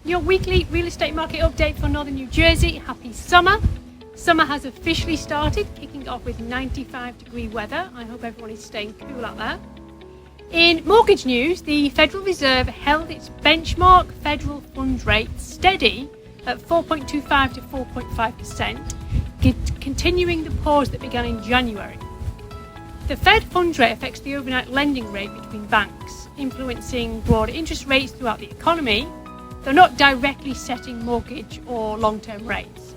Your weekly real estate market update for Northern New Jersey. Happy summer. Summer has officially started, kicking off with 95-degree weather. I hope everyone is staying cool out there. In mortgage news, the Federal Reserve held its benchmark federal funds rate steady at 4.25 to 4.5%, continuing the pause that began in January. The Fed funds rate affects the overnight lending rate between banks, influencing broader interest rates throughout the economy, though not directly setting mortgage or long-term rates.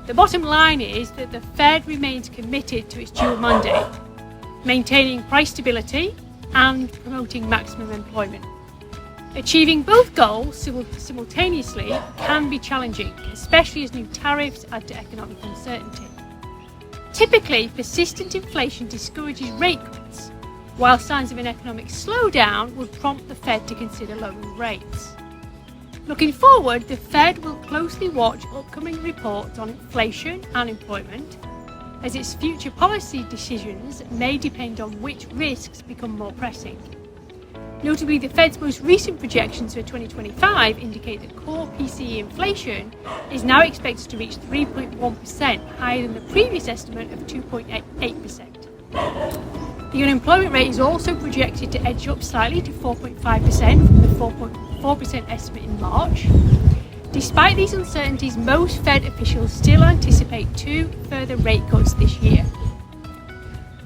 The bottom line is that the Fed remains committed to its dual mandate, maintaining price stability and promoting maximum employment. Achieving both goals simultaneously can be challenging, especially as new tariffs add to economic uncertainty. Typically, persistent inflation discourages rate cuts, while signs of an economic slowdown would prompt the Fed to consider lowering rates. Looking forward, the Fed will closely watch upcoming reports on inflation and employment, as its future policy decisions may depend on which risks become more pressing. Notably, the Fed's most recent projections for 2025 indicate that core PCE inflation is now expected to reach 3.1%, higher than the previous estimate of 2.8%. The unemployment rate is also projected to edge up slightly to 4.5% from the 4.4% estimate in March. Despite these uncertainties, most Fed officials still anticipate 2 further rate cuts this year.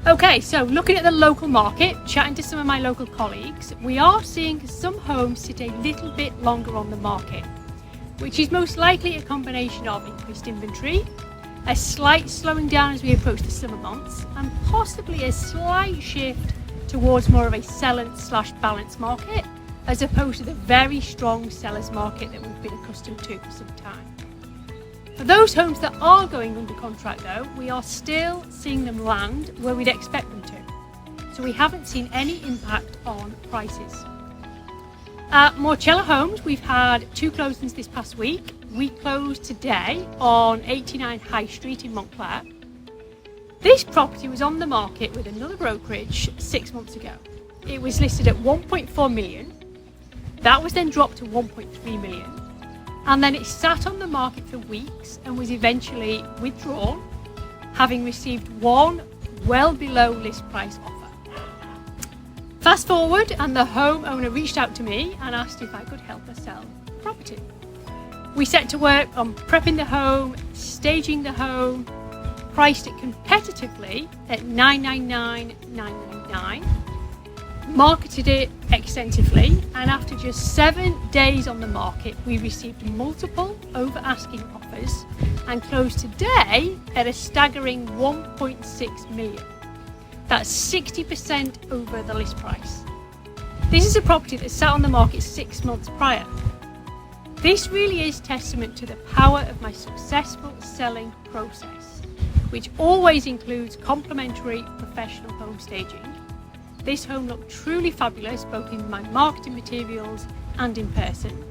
Okay, so looking at the local market, chatting to some of my local colleagues, we are seeing some homes sit a little bit longer on the market, which is most likely a combination of increased inventory, a slight slowing down as we approach the summer months, and possibly a slight shift towards more of a seller/balance market, as opposed to the very strong seller's market that we've been accustomed to for some time. For those homes that are going under contract though, we are still seeing them land where we'd expect them to. So we haven't seen any impact on prices. At Morchella Homes, we've had 2 closings this past week. We closed today on 89 High Street in Montclair. This property was on the market with another brokerage 6 months ago. It was listed at 1.4 million. That was then dropped to 1.3 million. And then it sat on the market for weeks and was eventually withdrawn, having received one well below list price offer. Fast forward, and the homeowner reached out to me and asked if I could help her sell the property. We set to work on prepping the home, staging the home, priced it competitively at $999,999, marketed it extensively, and after just 7 days on the market, we received multiple over asking offers and closed today at a staggering 1.6 million. That's 60% over the list price. This is a property that sat on the market 6 months prior. This really is testament to the power of my successful selling process, which always includes complimentary professional home staging. This home looked truly fabulous, both in my marketing materials and in person.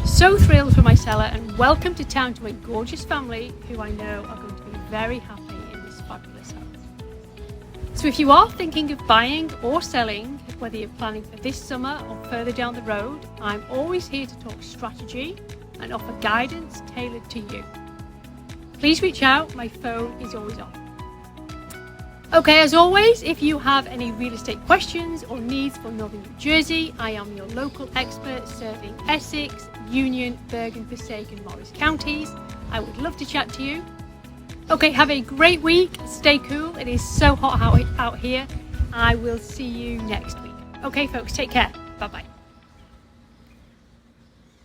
So thrilled for my seller, and welcome to town to a gorgeous family who I know are going to be very happy in this fabulous home. So if you are thinking of buying or selling, whether you're planning for this summer or further down the road, I'm always here to talk strategy and offer guidance tailored to you. Please reach out, my phone is always on. Okay, as always, if you have any real estate questions or needs for Northern New Jersey, I am your local expert serving Essex, Union, Bergen, Passaic and Morris counties. I would love to chat to you. Okay, have a great week. Stay cool. It is so hot out here. I will see you next week. Okay, folks, take care. Bye-bye.